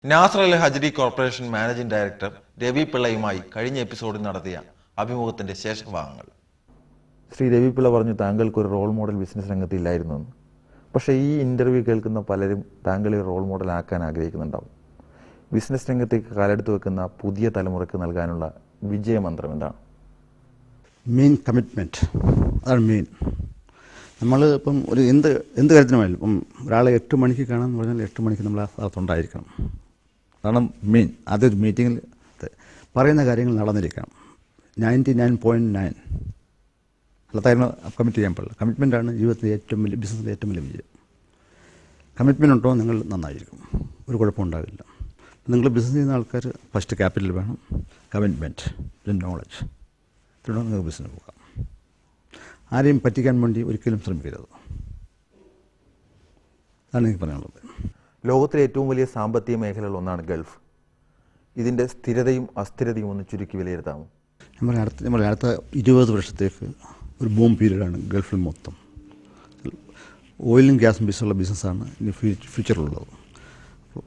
Nasar Al Hajri corporation managing director Ravi പിള്ളയുമായി കഴിഞ്ഞ എപ്പിസോഡിൽ നടത്തിയ അഭിമുഖത്തിന്റെ ശേഷഭാഗങ്ങൾ. ശ്രീ രവി പിള്ള പറഞ്ഞു താങ്കൾക്ക് ഒരു റോൾ മോഡൽ ബിസിനസ് രംഗത്ത് ഇല്ലായിരുന്നെന്ന്. പക്ഷേ ഈ ഇന്റർവ്യൂ കേൾക്കുന്ന പലരും താങ്കളെ റോൾ മോഡൽ ആക്കാൻ ആഗ്രഹിക്കുന്നുണ്ടാവും. ബിസിനസ് രംഗത്തേക്ക് കാലെടുത്ത് വെക്കുന്ന പുതിയ തലമുറയ്ക്ക് നൽകാനുള്ള വിജയമന്ത്രം എന്താണ്? മെയിൻ കമ്മിറ്റ്മെൻറ്റ്, അതാണ് മെയിൻ. നമ്മൾ ഇപ്പം ഒരു എന്ത് കാര്യത്തിനുമായാലും ഇപ്പം ഒരാളെ 8 മണിക്ക് കാണാമെന്ന് പറഞ്ഞാൽ 8 മണിക്ക് നമ്മൾ ആ സ്ഥലത്തുണ്ടായിരിക്കണം. കാരണം മെയിൻ ആദ്യ മീറ്റിങ്ങിൽ പറയുന്ന കാര്യങ്ങൾ നടന്നിരിക്കണം. 99.9 അല്ലാത്തായിരുന്നു കമ്മിറ്റ് ചെയ്യാൻ പാടില്ല. കമ്മിറ്റ്മെൻറ്റാണ് ജീവിതത്തിലെ ഏറ്റവും വലിയ ബിസിനസ്സിൻ്റെ ഏറ്റവും വലിയ വിജയം. കമ്മിറ്റ്മെൻറ്റ് ഉണ്ടോ നിങ്ങൾ നന്നായിരിക്കും, ഒരു കുഴപ്പമുണ്ടാകില്ല. നിങ്ങൾ ബിസിനസ് ചെയ്യുന്ന ആൾക്കാർ ഫസ്റ്റ് ക്യാപിറ്റൽ വേണം, കമ്മിറ്റ്മെൻറ്റ്, പിന്നെ നോളജ്. ഇതിലൂടെ നിങ്ങൾക്ക് ബിസിനസ് പോകാം. ആരെയും പറ്റിക്കാൻ വേണ്ടി ഒരിക്കലും ശ്രമിക്കരുത്. അതാണ് എനിക്ക് പറയാനുള്ളത്. ലോകത്തിലെ ഏറ്റവും വലിയ സാമ്പത്തിക മേഖലകളിൽ ഒന്നാണ് ഗൾഫ്. ഇതിൻ്റെ സ്ഥിരതയും അസ്ഥിരതയും ഒന്ന് ചുരുക്കി വിലയിരുത്താമോ? നമ്മൾ അടുത്ത 20 വർഷത്തേക്ക് ഒരു ബൂം പീരീഡാണ് ഗൾഫിൽ മൊത്തം. ഓയിലും ഗ്യാസും ബിസിനുള്ള ബിസിനസ്സാണ് ഇനി ഫ്യൂച്ചറിലുള്ളത്.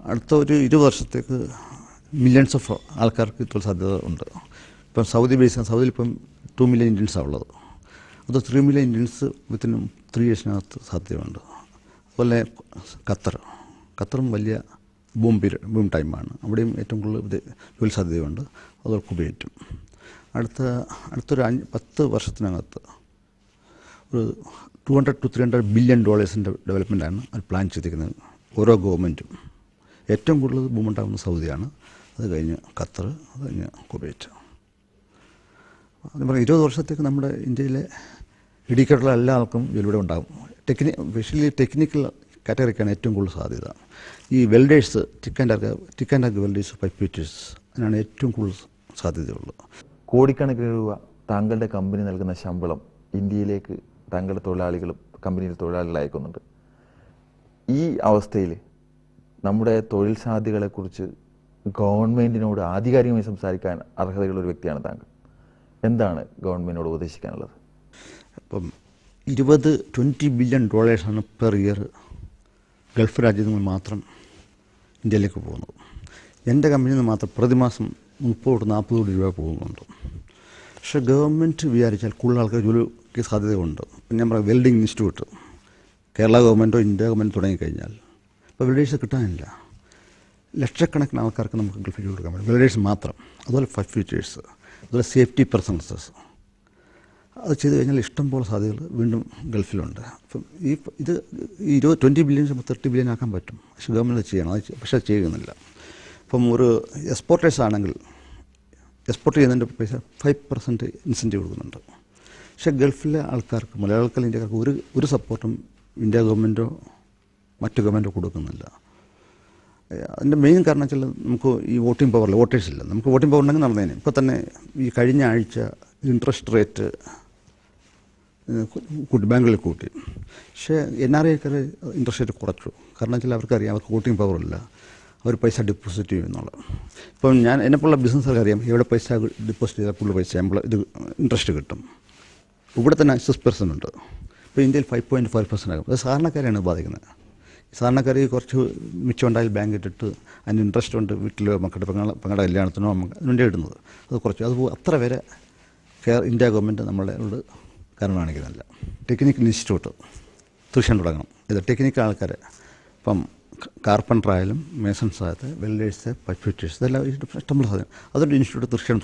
അടുത്ത ഒരു 20 വർഷത്തേക്ക് മില്യൺസ് ഓഫ് ആൾക്കാർക്ക് ഇപ്പോൾ സാധ്യത ഉണ്ട്. ഇപ്പം സൗദിയിൽ ഇപ്പം 2 മില്യൺ ഇന്ത്യൻസാണ് ഉള്ളത്. അത് 3 മില്യൺ ഇന്ത്യൻസ് വിത്തിൻ 3 ഇയേഴ്സിനകത്ത് സാധ്യതയുണ്ട്. അതുപോലെ ഖത്തറും വലിയ ബൂം ടൈമാണ്. അവിടെയും ഏറ്റവും കൂടുതൽ ജോലി സാധ്യതയുണ്ട്. അതുപോലെ കുവൈറ്റും. അടുത്തൊരു 10 വർഷത്തിനകത്ത് ഒരു $200 to $300 ബില്യൺ ഡെവലപ്മെൻറ്റാണ് അത് പ്ലാൻ ചെയ്തിരിക്കുന്നത്. ഓരോ ഗവൺമെൻറ്റും. ഏറ്റവും കൂടുതൽ ബൂമുണ്ടാകുന്ന സൗദിയാണ്, അത് കഴിഞ്ഞ് ഖത്തർ, അത് കഴിഞ്ഞ് കുവൈറ്റ്. അതുപോലെ 20 വർഷത്തേക്ക് നമ്മുടെ ഇന്ത്യയിലെ എഡ്യൂക്കേറ്റഡുള്ള എല്ലാ ആൾക്കും ജോലിയുടെ ഉണ്ടാകും. സ്പെഷ്യലി ടെക്നിക്കൽ കാറ്റഗറിക്കാണ് ഏറ്റവും കൂടുതൽ സാധ്യത. ഈ വെൽഡേഴ്സ്, ടിക്ക് ആൻഡ് ആഗ് വെൽഡേഴ്സ്, പൈപ്പേറ്റേഴ്സ്, അതിനാണ് ഏറ്റവും കൂടുതൽ സാധ്യതയുള്ളത്. കോടിക്കണക്കിന് രൂപ താങ്കളുടെ കമ്പനി നൽകുന്ന ശമ്പളം ഇന്ത്യയിലേക്ക് താങ്കളുടെ തൊഴിലാളികളും കമ്പനിയിൽ തൊഴിലാളികൾ അയക്കുന്നുണ്ട്. ഈ അവസ്ഥയിൽ നമ്മുടെ തൊഴിൽ സാധ്യതകളെക്കുറിച്ച് ഗവൺമെൻറ്റിനോട് ആധികാരികമായി സംസാരിക്കാൻ അർഹതയുള്ള ഒരു വ്യക്തിയാണ് താങ്കൾ. എന്താണ് ഗവൺമെൻറ്റിനോട് ഉപദേശിക്കാനുള്ളത്? അപ്പം $20 ബില്യൺ പെർ ഇയർ ഗൾഫ് രാജ്യങ്ങൾ മാത്രം ഇന്ത്യയിലേക്ക് പോകുന്നത്. എൻ്റെ കമ്പനിയിൽ നിന്ന് മാത്രം പ്രതിമാസം 30-40 കോടി രൂപ പോകുന്നുണ്ട്. പക്ഷേ ഗവൺമെൻറ് വിചാരിച്ചാൽ കൂടുതൽ ആൾക്കാർ ജോലിക്ക് സാധ്യതയുണ്ട്. ഞാൻ പറയാം, വെൽഡിംഗ് ഇൻസ്റ്റിറ്റ്യൂട്ട് കേരള ഗവൺമെൻറ്റോ ഇന്ത്യ ഗവൺമെൻറ് തുടങ്ങിക്കഴിഞ്ഞാൽ ഇപ്പോൾ വെൽഡേഴ്സ് കിട്ടാനില്ല. ലക്ഷക്കണക്കിന് ആൾക്കാർക്ക് നമുക്ക് ഗൾഫിൽ ജോലി കൊടുക്കാൻ പറ്റും, വെൽഡേഴ്സ് മാത്രം. അതുപോലെ പൈപ്പേറ്റേഴ്സ്, അതുപോലെ സേഫ്റ്റി പേഴ്സൺസ്. അത് ചെയ്ത് കഴിഞ്ഞാൽ ഇഷ്ടംപോലെ സാധ്യതകൾ വീണ്ടും ഗൾഫിലുണ്ട്. അപ്പം ഇത് 20 ബില്യൺ 30 ബില്യൺ ആക്കാൻ പറ്റും. പക്ഷേ ഗവൺമെൻറ് ചെയ്യണം, പക്ഷേ അത് ചെയ്യുന്നില്ല. ഇപ്പം ഒരു എക്സ്പോർട്ടേഴ്സ് ആണെങ്കിൽ എക്സ്പോർട്ട് ചെയ്യുന്നതിൻ്റെ പൈസ 5% ഇൻസെൻറ്റീവ് കൊടുക്കുന്നുണ്ട്. പക്ഷേ ഗൾഫിലെ ആൾക്കാർക്ക്, മലയാളികൾക്ക്, ഇന്ത്യക്കാർക്ക് ഒരു സപ്പോർട്ടും ഇന്ത്യ ഗവൺമെൻറ്റോ മറ്റു ഗവൺമെൻറ്റോ കൊടുക്കുന്നില്ല. അതിൻ്റെ മെയിൻ കാരണം വെച്ചാൽ നമുക്ക് ഈ വോട്ടിംഗ് പവറില്ല, വോട്ടേഴ്സ് ഇല്ല. നമുക്ക് വോട്ടിംഗ് പവർ ഉണ്ടെങ്കിൽ നടന്നേനെ. ഇപ്പോൾ തന്നെ ഈ കഴിഞ്ഞ ആഴ്ച ഇൻട്രസ്റ്റ് റേറ്റ് ബാങ്കുകളിൽ കൂട്ടി. പക്ഷേ NRIക്കാർ ഇൻട്രസ്റ്റ് റേറ്റ് കുറച്ചു. കാരണം വെച്ചാൽ അവർക്കറിയാം അവർക്ക് വോട്ടിംഗ് പവറില്ല, അവർ പൈസ ഡെപ്പോസിറ്റ് ചെയ്യും എന്നുള്ളത്. ഇപ്പം എന്നെപ്പോലുള്ള ബിസിനസ്സുകാർക്ക് അറിയാം, എവിടെ പൈസ ഡെപ്പോസിറ്റ് ചെയ്താൽ കൂടുതൽ പൈസ ഇത് ഇൻട്രസ്റ്റ് കിട്ടും. ഇവിടെ തന്നെ 6% ഉണ്ട്. ഇപ്പോൾ ഇന്ത്യയിൽ 5.5% ആകും. അത് സാധാരണക്കാരെയാണ് ബാധിക്കുന്നത്. സാധാരണക്കാർ കുറച്ച് മിച്ചമുണ്ടായാൽ ബാങ്ക് ഇട്ടിട്ട് അതിന് ഇൻട്രസ്റ്റ് ഉണ്ട്, വീട്ടിലോ പങ്ങളുടെ കല്യാണത്തിനോ അതിനുവേണ്ടി ഇടുന്നത്. അത് കുറച്ച് അത്ര വരെ ഇന്ത്യ ഗവൺമെൻറ് നമ്മളോട് കാരണം കാണിക്കുന്നില്ല. ടെക്നിക്കൽ ഇൻസ്റ്റിറ്റ്യൂട്ട് ട്യൂഷൻ തുടങ്ങണം. ഇത് ടെക്നിക്കൽ ആൾക്കാർ, ഇപ്പം കാർപ്പൻറ്ററായാലും മേസൺസ് ആയാലും വെൽഡേഴ്സ്, പൈപ്പേറ്റേഴ്സ്, ഇതെല്ലാം ഇഷ്ടംപോലെ സാധനം. അതൊരു ഇൻസ്റ്റിറ്റ്യൂട്ട് തീർച്ചയായും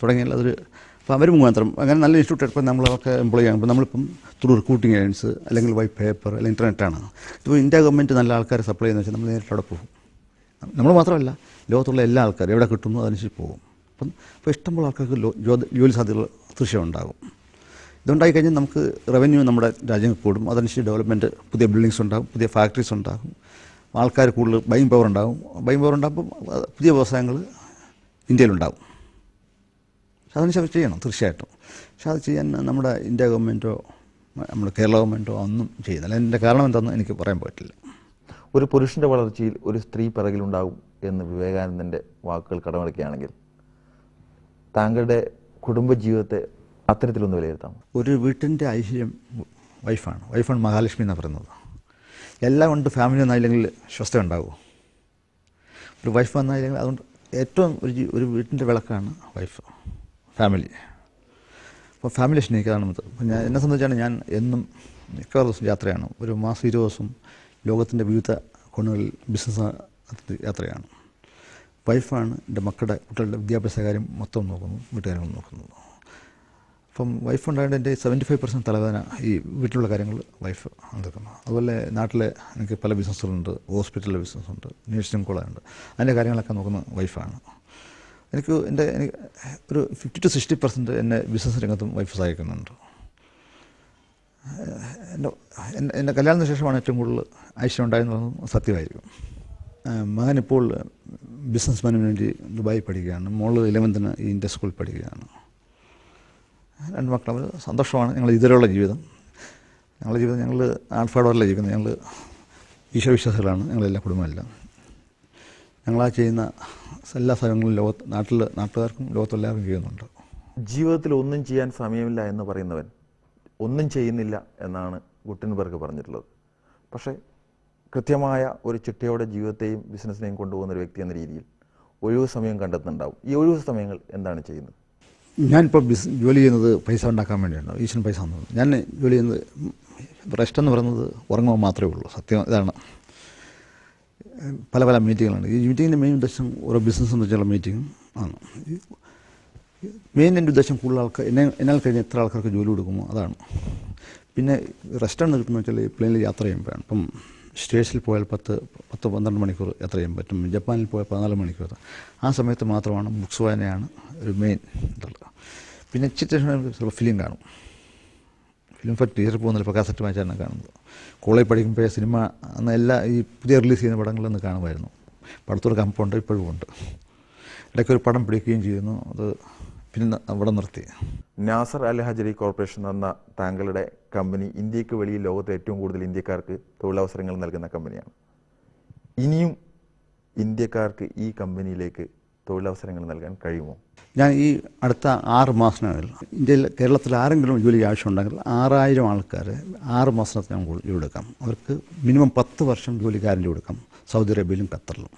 തുടങ്ങിയാൽ അതൊരു അപ്പോൾ അവർ മുഖാന്തരം അങ്ങനെ നല്ല ഇൻസ്റ്റിറ്റ്യൂട്ട് എടുപ്പോൾ നമ്മളൊക്കെ എംപ്ലോയി ആകുമ്പോൾ നമ്മളിപ്പം ത്രൂ റിക്രൂട്ടിംഗ് ഏജൻസ് അല്ലെങ്കിൽ വൈറ്റ് പേപ്പർ അല്ലെങ്കിൽ ഇൻ്റർനെറ്റാണ്. ഇപ്പോൾ ഇന്ത്യ ഗവൺമെൻറ് നല്ല ആൾക്കാരെ സപ്ലൈ ചെയ്യുന്ന വെച്ചാൽ നമ്മൾ നേരിട്ട് അവിടെ പോകും. നമ്മൾ മാത്രമല്ല, ലോകത്തുള്ള എല്ലാ ആൾക്കാരും എവിടെ കിട്ടുന്നു അതനുസരിച്ച് പോകും. അപ്പോൾ ഇഷ്ടംപോലെ ആൾക്കാർക്ക് ജോലി സാധ്യതകൾ തീർച്ചയായും ഉണ്ടാകും. ഇതുണ്ടായി കഴിഞ്ഞാൽ നമുക്ക് റവന്യൂ നമ്മുടെ രാജ്യങ്ങൾ കൂടും. അതനുസരിച്ച് ഡെവലപ്മെൻറ്റ്, പുതിയ ബിൽഡിങ്സ് ഉണ്ടാകും, പുതിയ ഫാക്ടറീസ് ഉണ്ടാകും, ആൾക്കാർ കൂടുതൽ ബൈങ് പവർ ഉണ്ടാകും. ഉണ്ടാകുമ്പോൾ പുതിയ വ്യവസായങ്ങൾ ഇന്ത്യയിലുണ്ടാകും. പക്ഷെ അതനുസരിച്ച് ചെയ്യണം തീർച്ചയായിട്ടും. പക്ഷെ അത് ചെയ്യാൻ നമ്മുടെ ഇന്ത്യ ഗവൺമെൻറ്റോ നമ്മുടെ കേരള ഗവൺമെൻറ്റോ ഒന്നും ചെയ്യുന്നില്ല. അതിൻ്റെ കാരണം എന്താണെന്ന് എനിക്ക് പറയാൻ പറ്റില്ല. ഒരു പുരുഷൻ്റെ വളർച്ചയിൽ ഒരു സ്ത്രീ പിറകിലുണ്ടാകും എന്ന് വിവേകാനന്ദൻ്റെ വാക്കുകൾ കടമെടുക്കുകയാണെങ്കിൽ താങ്കളുടെ കുടുംബജീവിതത്തെ അത്തരത്തിലൊന്ന് വിലയിരുത്താം. ഒരു വീട്ടിൻ്റെ ഐശ്വര്യം വൈഫാണ് മഹാലക്ഷ്മി എന്നാണ് പറയുന്നത്. എല്ലാം കൊണ്ട് ഫാമിലി ഒന്നായില്ലെങ്കിൽ സ്വസ്ഥ ഉണ്ടാകുമോ? ഒരു വൈഫ് വന്നാൽ അതുകൊണ്ട് ഏറ്റവും ഒരു വീട്ടിൻ്റെ വിളക്കാണ് വൈഫ്, ഫാമിലി. അപ്പോൾ ഫാമിലി സ്നേഹിക്കാതാണ് ഇത്. അപ്പോൾ എന്നെ സംബന്ധിച്ചാണ് ഞാൻ എന്നും മിക്കവാറും ദിവസം യാത്രയാണ്. ഒരു മാസം 20 ദിവസം ലോകത്തിൻ്റെ വിവിധ കോണുകളിൽ ബിസിനസ് യാത്രയാണ്. വൈഫാണ് എൻ്റെ കുട്ടികളുടെ വിദ്യാഭ്യാസ കാര്യം മൊത്തം നോക്കുന്നു, വീട്ടുകാര്യങ്ങൾ നോക്കുന്നത്. അപ്പം വൈഫ് ഉണ്ടായത് എൻ്റെ 75% തലവേദന ഈ വീട്ടിലുള്ള കാര്യങ്ങൾ വൈഫ് നടക്കുന്നു. അതുപോലെ നാട്ടിലെ എനിക്ക് പല ബിസിനസ്സുകളുണ്ട്, ഹോസ്പിറ്റലിലെ ബിസിനസ്സുണ്ട്, നേഴ്സിംഗ് കോളേജുണ്ട്. അതിൻ്റെ കാര്യങ്ങളൊക്കെ നോക്കുന്ന വൈഫാണ്. എനിക്ക് ഒരു 50 to 60% എന്നെ ബിസിനസ് രംഗത്തും വൈഫ് സഹായിക്കുന്നുണ്ട്. എൻ്റെ കല്യാണത്തിന് ശേഷമാണ് ഏറ്റവും കൂടുതൽ ഐശ്വര്യം ഉണ്ടായിരുന്നതും സത്യമായിരിക്കും. മകനിപ്പോൾ ബിസിനസ് മാനേജ്മെൻറ്റ് ദുബായി പഠിക്കുകയാണ്. മോള് 11th ഈ ഇന്ത്യ സ്കൂളിൽ പഠിക്കുകയാണ്. 2 മക്കൾ. അവർ സന്തോഷമാണ്. ഞങ്ങൾ ഇതുവരെയുള്ള ജീവിതം. ഞങ്ങൾ ആൽഫാഡോറിലെ ജീവിക്കുന്നത്. ഞങ്ങൾ ഈശ്വരവിശ്വാസികളാണ്. ഞങ്ങളെല്ലാം കുടുംബമെല്ലാം. ഞങ്ങളാ ചെയ്യുന്ന എല്ലാ സമയങ്ങളും നാട്ടുകാർക്കും ലോകത്തെല്ലാവർക്കും ചെയ്യുന്നുണ്ട്. ജീവിതത്തിൽ ഒന്നും ചെയ്യാൻ സമയമില്ല എന്ന് പറയുന്നവൻ ഒന്നും ചെയ്യുന്നില്ല എന്നാണ് ഗുട്ടൻബർഗ് പറഞ്ഞിട്ടുള്ളത്. പക്ഷേ കൃത്യമായ ഒരു ചിട്ടയോടെ ജീവിതത്തെയും ബിസിനസ്സിനെയും കൊണ്ടുപോകുന്ന ഒരു വ്യക്തി എന്ന രീതിയിൽ ഒഴിവ് സമയം കണ്ടെത്തുന്നുണ്ടാവും. ഈ ഒഴിവ് സമയങ്ങൾ എന്താണ് ചെയ്യുന്നത്? ഞാനിപ്പോൾ ജോലി ചെയ്യുന്നത് പൈസ ഉണ്ടാക്കാൻ വേണ്ടിയാണ്. ഈശ്വരൻ പൈസ തന്നത്. ഞാൻ ജോലി ചെയ്യുന്നത് റെസ്റ്റ് എന്ന് പറയുന്നത് ഉറങ്ങുമ്പോൾ മാത്രമേ ഉള്ളൂ. സത്യം ഇതാണ്. പല മീറ്റിങ്ങുകളുണ്ട്. ഈ മീറ്റിങ്ങിൻ്റെ മെയിൻ ഉദ്ദേശം ഓരോ ബിസിനസ് വെച്ചുള്ള മീറ്റിംഗ് ആണ്. മെയിൻ എൻ്റെ ഉദ്ദേശം കൂടുതൽ ആൾക്കാർ എന്നാൽ കഴിഞ്ഞ് എത്ര ആൾക്കാർക്ക് ജോലി കൊടുക്കുമോ അതാണ്. പിന്നെ റെസ്റ്റാണ് കിട്ടുന്നത് വെച്ചാൽ ഈ പ്ലെയിനിൽ യാത്ര ചെയ്യുമ്പോഴാണ്. ഇപ്പം സ്റ്റേഷനിൽ പോയാൽ 10-12 മണിക്കൂർ യാത്ര ചെയ്യാൻ പറ്റും. ജപ്പാനിൽ പോയാൽ 14 മണിക്കൂർ. ആ സമയത്ത് മാത്രമാണ് ബുക്സ് വായനയാണ് ഒരു മെയിൻ ഇതുള്ളത്. പിന്നെ ചില ഫിലിം കാണും. ഫിലിം തിയേറ്ററിൽ പോകുന്നില്ല, ഇപ്പോൾ കാസറ്റ് വായിച്ചാണ് കാണുന്നത്. കോളേജ് പഠിക്കുമ്പോഴേ സിനിമ അന്ന് ഈ പുതിയ റിലീസ് ചെയ്യുന്ന പടങ്ങളൊന്ന് കാണുമായിരുന്നു. പടത്തോട് കമ്പുണ്ട്, ഇപ്പോഴും ഉണ്ട്. ഇടയ്ക്ക് ഒരു പടം പിടിക്കുകയും ചെയ്യുന്നു. അത് പിന്നെ അവിടെ നിർത്തി. നാസർ അൽ ഹജരി കോർപ്പറേഷൻ എന്ന താങ്കളുടെ കമ്പനി ഇന്ത്യക്ക് വെളിയിൽ ലോകത്തെ ഏറ്റവും കൂടുതൽ ഇന്ത്യക്കാർക്ക് തൊഴിലവസരങ്ങൾ നൽകുന്ന കമ്പനിയാണ്. ഇനിയും ഇന്ത്യക്കാർക്ക് ഈ കമ്പനിയിലേക്ക് തൊഴിലവസരങ്ങൾ നൽകാൻ കഴിയുമോ? ഞാൻ ഈ അടുത്ത 6 മാസത്തിനുള്ളിൽ കേരളത്തിൽ ആരെങ്കിലും ജോലി ആവശ്യമുണ്ടെങ്കിൽ 6000 ആൾക്കാരെ 6 മാസത്തിനകത്ത് ഞാൻ ജോലി കൊടുക്കാം. അവർക്ക് മിനിമം 10 വർഷം ജോലി ഗ്യാരണ്ടി കൊടുക്കാം. സൗദി അറേബ്യയിലും ഖത്തറിലും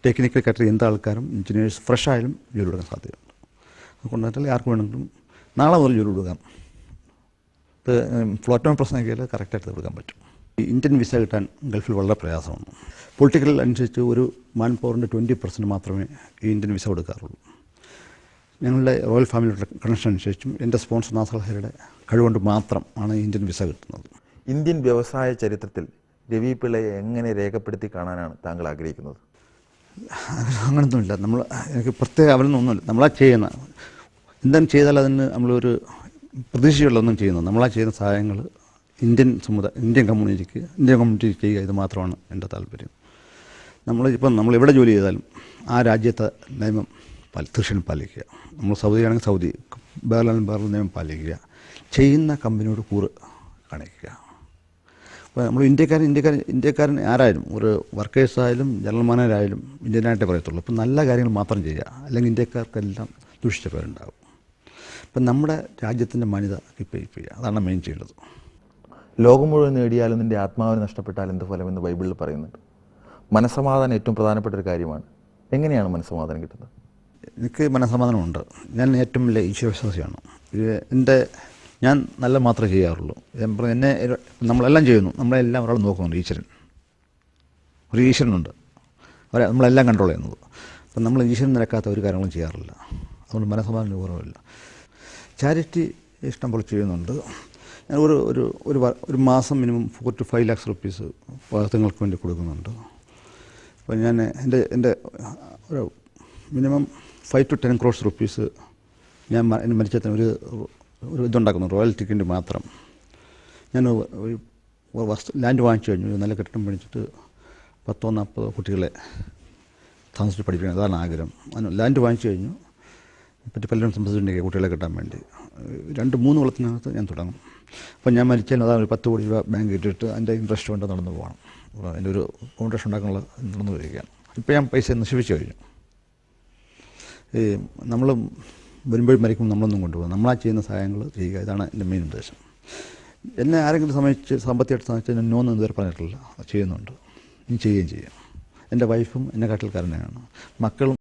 ടെക്നിക്കൽ കാറ്റഗറി എന്ത് ആൾക്കാരും എഞ്ചിനീയേഴ്സ് ഫ്രഷ് ആയാലും ജോലി കൊടുക്കാൻ സാധ്യതയുണ്ട്. അതുകൊണ്ടാൽ ആർക്ക് വേണമെങ്കിലും നാളെ മുതൽ ജോലി കൊടുക്കാം. ഇപ്പോൾ ഫ്ലോറ്റ് പ്രശ്നമൊക്കെ കറക്റ്റായിട്ട് കൊടുക്കാൻ പറ്റും. ഇന്ത്യൻ വിസ കിട്ടാൻ ഗൾഫിൽ വളരെ പ്രയാസമാണ്. പൊളിറ്റിക്കൽ അനുസരിച്ച് ഒരു മാൻ പവറിൻ്റെ 20% മാത്രമേ ഈ ഇന്ത്യൻ വിസ കൊടുക്കാറുള്ളൂ. ഞങ്ങളുടെ റോയൽ ഫാമിലിയുടെ കണക്ഷൻ അനുസരിച്ചും എൻ്റെ സ്പോൺസർ നാസർ ഹരിയുടെ കഴിവുകൊണ്ട് മാത്രമാണ് ഇന്ത്യൻ വിസ കിട്ടുന്നത്. ഇന്ത്യൻ വ്യവസായ ചരിത്രത്തിൽ രവി പിള്ളയെ എങ്ങനെ രേഖപ്പെടുത്തി കാണാനാണ് താങ്കൾ ആഗ്രഹിക്കുന്നത്? അങ്ങനൊന്നുമില്ല. എനിക്ക് പ്രത്യേക അവരൊന്നുമില്ല. നമ്മളാ ചെയ്യുന്ന എന്തെങ്കിലും ചെയ്താൽ അതിന് നമ്മളൊരു പ്രതീക്ഷയുള്ളതൊന്നും ചെയ്യുന്നത്. നമ്മളാ ചെയ്യുന്ന സഹായങ്ങൾ ഇന്ത്യൻ കമ്മ്യൂണിറ്റിക്ക് ചെയ്യുക, ഇത് മാത്രമാണ് എൻ്റെ താല്പര്യം. നമ്മളിവിടെ ജോലി ചെയ്താലും ആ രാജ്യത്തെ നിയമം തീർച്ചയായും പാലിക്കുക. നമ്മൾ സൗദി ആണെങ്കിൽ സൗദി, ബേറലാണെങ്കിൽ ബേറൽ നിയമം പാലിക്കുക. ചെയ്യുന്ന കമ്പനിയോട് കൂറ് കാണിക്കുക. അപ്പോൾ നമ്മൾ ഇന്ത്യക്കാരൻ ആരായാലും ഒരു വർക്കേഴ്സായാലും ജനറൽ മാനേജരായാലും ഇന്ത്യനായിട്ടേ പറയത്തുള്ളൂ. അപ്പം നല്ല കാര്യങ്ങൾ മാത്രം ചെയ്യുക, അല്ലെങ്കിൽ ഇന്ത്യക്കാർക്കെല്ലാം ദൂഷിച്ച പേരുണ്ടാകും. അപ്പം നമ്മുടെ രാജ്യത്തിൻ്റെ മാന്യത കീപ്പ് ചെയ്യുക, അതാണ് മെയിൻ ചെയ്യേണ്ടത്. ലോകം മുഴുവൻ നേടിയാലും നിൻ്റെ ആത്മാവിന് നഷ്ടപ്പെട്ടാൽ എന്ത് ഫലമെന്ന് ബൈബിളിൽ പറയുന്നുണ്ട്. മനസ്സമാധാനം ഏറ്റവും പ്രധാനപ്പെട്ട ഒരു കാര്യമാണ്. എങ്ങനെയാണ് മനസ്സമാധാനം കിട്ടുന്നത്? എനിക്ക് മനസ്സമാധാനമുണ്ട്. ഞാൻ ഏറ്റവും വലിയ ഈശ്വരവിശ്വാസിയാണ്. ഞാൻ നല്ല മാത്രമേ ചെയ്യാറുള്ളൂ. നമ്മളെല്ലാം ചെയ്യുന്നു, നമ്മളെല്ലാം ഒരാൾ നോക്കുന്നുണ്ട്. ഒരു ഈശ്വരനുണ്ട്, നമ്മളെല്ലാം കൺട്രോൾ ചെയ്യുന്നത്. അപ്പം നമ്മൾ ഈശ്വരൻ നിരക്കാത്ത ഒരു കാര്യങ്ങളും ചെയ്യാറില്ല. അതുകൊണ്ട് മനസ്സമാധാനം കുറവില്ല. ചാരിറ്റി ഇഷ്ടം പോലെ ചെയ്യുന്നുണ്ട്. ഞാൻ ഒരു മാസം മിനിമം 4 to 5 lakhs rupees പാവങ്ങൾക്ക് വേണ്ടി കൊടുക്കുന്നുണ്ട്. അപ്പോൾ ഞാൻ എൻ്റെ ഒരു മിനിമം 5 to 10 crores rupees ഞാൻ എൻ്റെ മരിച്ചതിന് ഒരു ഇതുണ്ടാക്കുന്നു, റോയൽറ്റിക്ക് വേണ്ടി മാത്രം. ഞാൻ ലാൻഡ് വാങ്ങിച്ചു കഴിഞ്ഞു. നല്ല കെട്ടിടം പണിച്ചിട്ട് 10-40 കുട്ടികളെ താമസിച്ച് പഠിപ്പിക്കണം, അതാണ് ആഗ്രഹം. ലാൻഡ് വാങ്ങിച്ചു കഴിഞ്ഞു. പറ്റി പലരും സംബന്ധിച്ചിട്ടുണ്ടെങ്കിൽ കുട്ടികളെ കിട്ടാൻ വേണ്ടി 2-3 കൊല്ലത്തിനകത്ത് ഞാൻ തുടങ്ങും. അപ്പം ഞാൻ മരിച്ചാലും അതാണ് ഒരു 10 കോടി രൂപ ബാങ്ക് ഇട്ടിട്ട് അതിൻ്റെ ഇൻട്രസ്റ്റ് കൊണ്ട് നടന്നു പോകണം. എൻ്റെ ഒരു ഫൗണ്ടേഷൻ ഉണ്ടാക്കാനുള്ള നടന്നു വരികയാണ്. ഇപ്പോൾ ഞാൻ പൈസ നശിപ്പിച്ചു കഴിഞ്ഞു. നമ്മൾ വരുമ്പോഴും മരിക്കുമ്പോൾ നമ്മളൊന്നും കൊണ്ടുപോകും. നമ്മളാ ചെയ്യുന്ന സഹായങ്ങൾ ചെയ്യുക, ഇതാണ് എൻ്റെ മെയിൻ ഉദ്ദേശം. എന്നെ ആരെങ്കിലും സാമ്പത്തികമായിട്ട് സഹായിച്ചാൽ ഞാൻ നോന്ന് ഇതുവരെ പറഞ്ഞിട്ടില്ല. ചെയ്യുന്നുണ്ട്, ഇനി ചെയ്യുകയും ചെയ്യാം. എൻ്റെ വൈഫും എന്നെ കാട്ടിൽക്കാരനാണ്, മക്കളും